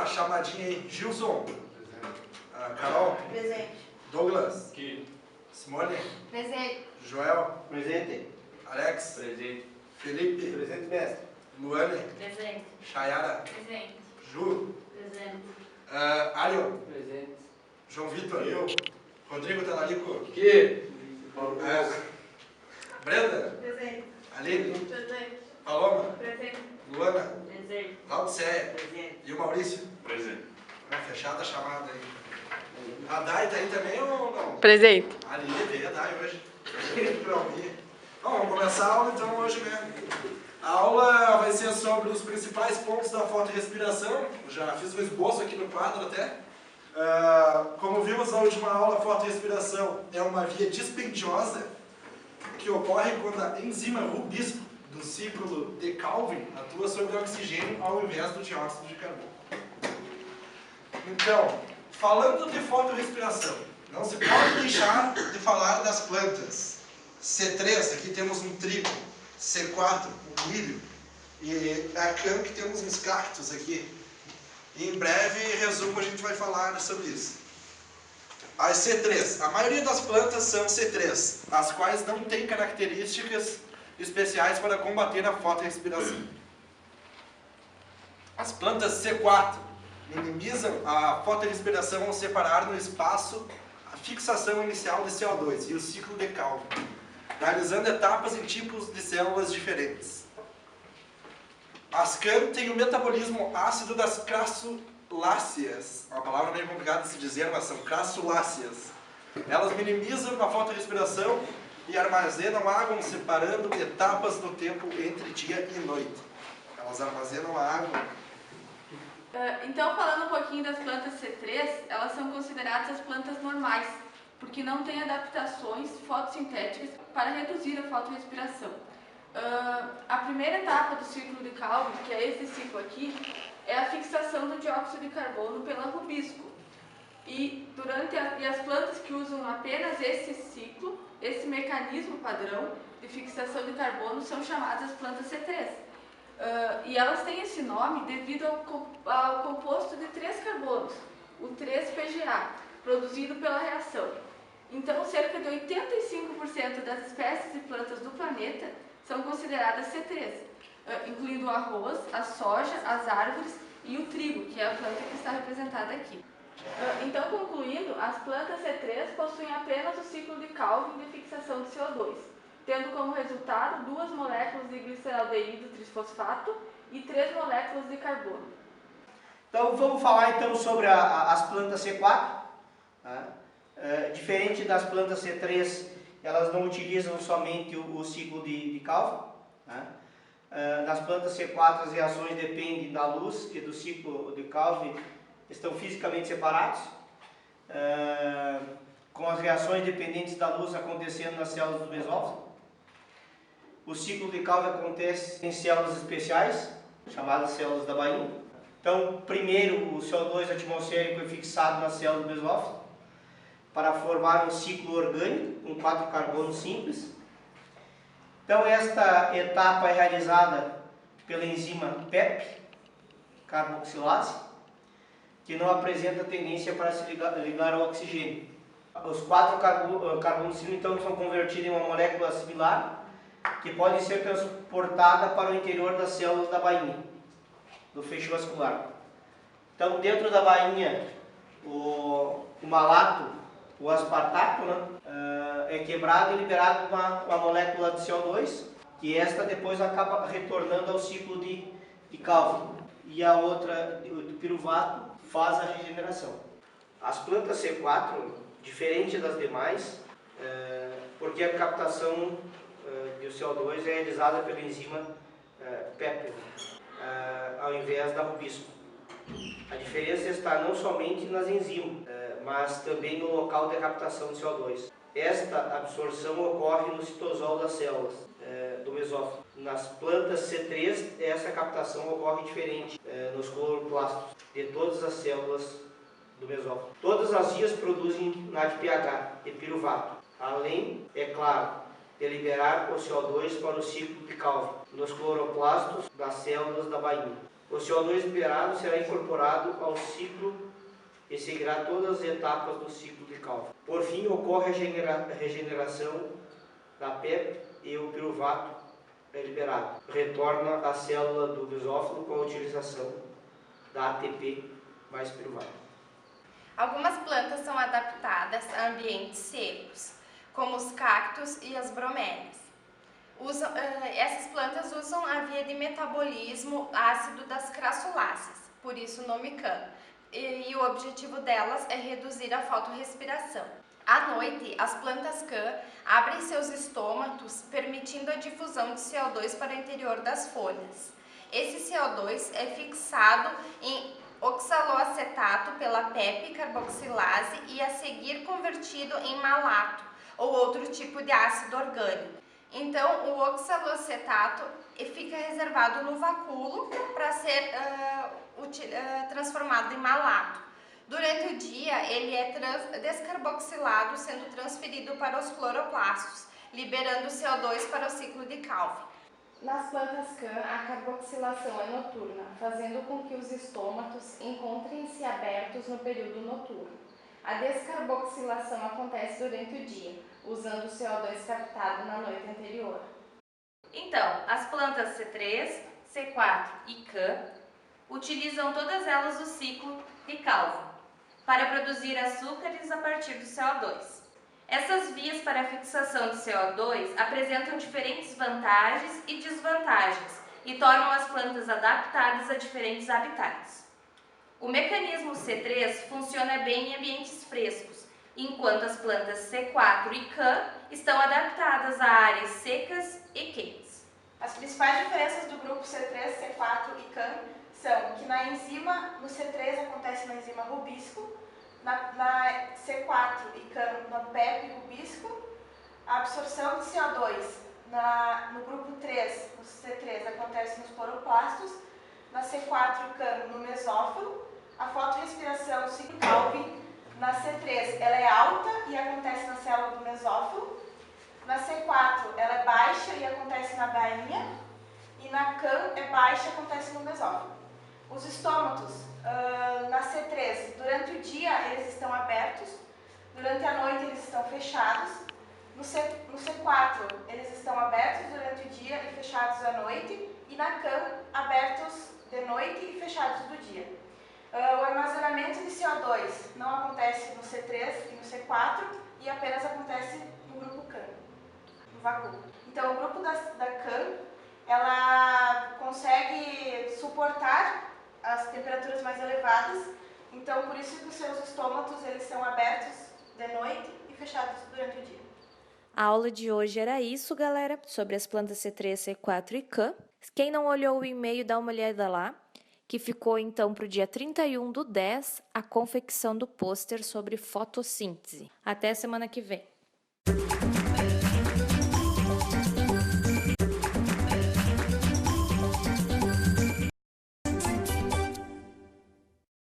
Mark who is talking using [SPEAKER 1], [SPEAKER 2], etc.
[SPEAKER 1] Chamadinha aí. Gilson. Carol.
[SPEAKER 2] Presente.
[SPEAKER 1] Douglas.
[SPEAKER 3] Aqui.
[SPEAKER 1] Simone.
[SPEAKER 2] Presente.
[SPEAKER 1] Joel.
[SPEAKER 4] Presente.
[SPEAKER 1] Alex.
[SPEAKER 3] Presente.
[SPEAKER 1] Felipe.
[SPEAKER 4] Presente, mestre.
[SPEAKER 1] Luane.
[SPEAKER 2] Presente.
[SPEAKER 1] Chayara.
[SPEAKER 2] Presente.
[SPEAKER 1] Ju.
[SPEAKER 2] Presente.
[SPEAKER 1] Ariel.
[SPEAKER 3] Presente.
[SPEAKER 1] João Vitor. Eu. Rodrigo Talarico.
[SPEAKER 3] Aqui.
[SPEAKER 1] Brenda.
[SPEAKER 2] Presente.
[SPEAKER 1] Aline.
[SPEAKER 2] Presente.
[SPEAKER 1] Paloma.
[SPEAKER 2] Presente.
[SPEAKER 1] Luana.
[SPEAKER 2] Presente.
[SPEAKER 1] Laudicéia.
[SPEAKER 2] Presente.
[SPEAKER 1] E o Maurício.
[SPEAKER 3] Presente.
[SPEAKER 1] Fechada a chamada aí. A Dai tá aí também ou não?
[SPEAKER 5] Presente.
[SPEAKER 1] Ali, veio a Dai hoje. Pra ouvir. Bom, vamos começar a aula então hoje, né? A aula vai ser sobre os principais pontos da fotorrespiração. Já fiz um esboço aqui no quadro até. Como vimos na última aula, a fotorrespiração é uma via dispendiosa que ocorre quando a enzima rubisco do ciclo de Calvin atua sobre o oxigênio ao invés do dióxido de carbono. Então, falando de fotorrespiração, não se pode deixar de falar das plantas. C3, aqui temos um trigo. C4, um milho. E a que temos uns cactos aqui. E em breve, em resumo, a gente vai falar sobre isso. As C3. A maioria das plantas são C3, as quais não têm características especiais para combater a fotorrespiração. As plantas C4 minimizam a fotorrespiração ao separar no espaço a fixação inicial de CO2 e o ciclo de Calvin, realizando etapas em tipos de células diferentes. As CAM têm o metabolismo ácido das crassuláceas. Uma palavra meio complicada de se dizer, mas são crassuláceas. Elas minimizam a fotorrespiração e armazenam água separando etapas do tempo entre dia e noite. Elas armazenam a água.
[SPEAKER 2] Então, falando um pouquinho das plantas C3, elas são consideradas as plantas normais, porque não têm adaptações fotossintéticas para reduzir a fotorrespiração. A primeira etapa do ciclo de Calvin, que é esse ciclo aqui, é a fixação do dióxido de carbono pela rubisco. E as plantas que usam apenas esse ciclo, esse mecanismo padrão de fixação de carbono, são chamadas plantas C3. E elas têm esse nome devido ao composto de 3 carbonos, o 3-PGA, produzido pela reação. Então, cerca de 85% das espécies de plantas do planeta são consideradas C3, incluindo o arroz, a soja, as árvores e o trigo, que é a planta que está representada aqui. Então, concluindo, as plantas C3 possuem apenas o ciclo de Calvin de fixação de CO2, tendo como resultado 2 moléculas de gliceraldeído trisfosfato e 3 moléculas de carbono.
[SPEAKER 4] Então vamos falar então sobre as plantas C4. Tá? Diferente das plantas C3, elas não utilizam somente o ciclo de Calvin. Tá? Nas plantas C4 as reações dependem da luz e do ciclo de Calvin estão fisicamente separados, com as reações dependentes da luz acontecendo nas células do mesófilo. O ciclo de Calvin acontece em células especiais, chamadas células da bainha. Então, primeiro o CO2 atmosférico é fixado na célula do mesófilo para formar um ciclo orgânico com 4 carbonos simples. Então, esta etapa é realizada pela enzima PEP, carboxilase, que não apresenta tendência para se ligar ao oxigênio. Os 4 carbonos simples então são convertidos em uma molécula similar que pode ser transportada para o interior das células da bainha, do feixe vascular. Então, dentro da bainha, o malato, o aspartato, né, é quebrado e liberado uma molécula de CO2, que esta depois acaba retornando ao ciclo de Calvin. E a outra, do piruvato, faz a regeneração. As plantas C4, diferente das demais, porque a captação de CO2 é realizada pela enzima PEP, ao invés da rubisco. A diferença está não somente nas enzimas, mas também no local de captação de CO2. Esta absorção ocorre no citosol das células do mesófilo. Nas plantas C3, essa captação ocorre diferente nos cloroplastos de todas as células do mesófilo. Todas as vias produzem NADPH e piruvato, além, é claro, de liberar o CO2 para o ciclo de Calvin nos cloroplastos das células da bainha. O CO2 liberado será incorporado ao ciclo e seguirá todas as etapas do ciclo de Calvin. Por fim, ocorre a regeneração da PEP e o piruvato é liberado. Retorna a célula do mesófilo com a utilização da ATP mais piruvato.
[SPEAKER 3] Algumas plantas são adaptadas a ambientes secos, como os cactos e as bromélias. Essas plantas usam a via de metabolismo ácido das crassuláceas, por isso o nome CAN. E o objetivo delas é reduzir a fotorrespiração. À noite, as plantas CAN abrem seus estômatos, permitindo a difusão de CO2 para o interior das folhas. Esse CO2 é fixado em oxaloacetato pela PEP carboxilase e a seguir convertido em malato ou outro tipo de ácido orgânico. Então, o oxaloacetato fica reservado no vacúolo para ser transformado em malato. Durante o dia, ele é descarboxilado, sendo transferido para os cloroplastos, liberando CO2 para o ciclo de Calvin. Nas plantas CAN, a carboxilação é noturna, fazendo com que os estômatos encontrem-se abertos no período noturno. A descarboxilação acontece durante o dia, usando o CO2 captado na noite anterior.
[SPEAKER 5] Então, as plantas C3, C4 e CAN utilizam todas elas o ciclo de Calvin para produzir açúcares a partir do CO2. Essas vias para a fixação de CO2 apresentam diferentes vantagens e desvantagens e tornam as plantas adaptadas a diferentes habitats. O mecanismo C3 funciona bem em ambientes frescos, enquanto as plantas C4 e CAN estão adaptadas a áreas secas e quentes.
[SPEAKER 6] As principais diferenças do grupo C3, C4 e CAN são que na enzima, no C3 acontece na enzima rubisco, na C4 e CAN no PEP rubisco, a absorção de CO2 no grupo 3, no C3, acontece nos cloroplastos, na C4 e CAN no mesófilo, a fotorrespiração ciclo Calvin na C3 ela é alta e acontece na célula do mesófilo, na C4 ela é baixa e acontece na bainha, e na CAN é baixa e acontece no mesófilo. Os estômatos, na C3, durante o dia eles estão abertos, durante a noite eles estão fechados, no C4 eles estão abertos durante o dia e fechados à noite, e na CAN abertos de noite e fechados do dia. O armazenamento de CO2 não acontece no C3 e no C4 e apenas acontece no grupo CAN, no vacúolo. Então, o grupo da CAN, ela consegue suportar as temperaturas mais elevadas, então por isso que os seus estômatos eles são abertos de noite e fechados durante o dia.
[SPEAKER 7] A aula de hoje era isso, galera, sobre as plantas C3, C4 e CAN. Quem não olhou o e-mail, dá uma olhada lá, que ficou então para o dia 31/10 a confecção do pôster sobre fotossíntese. Até semana que vem.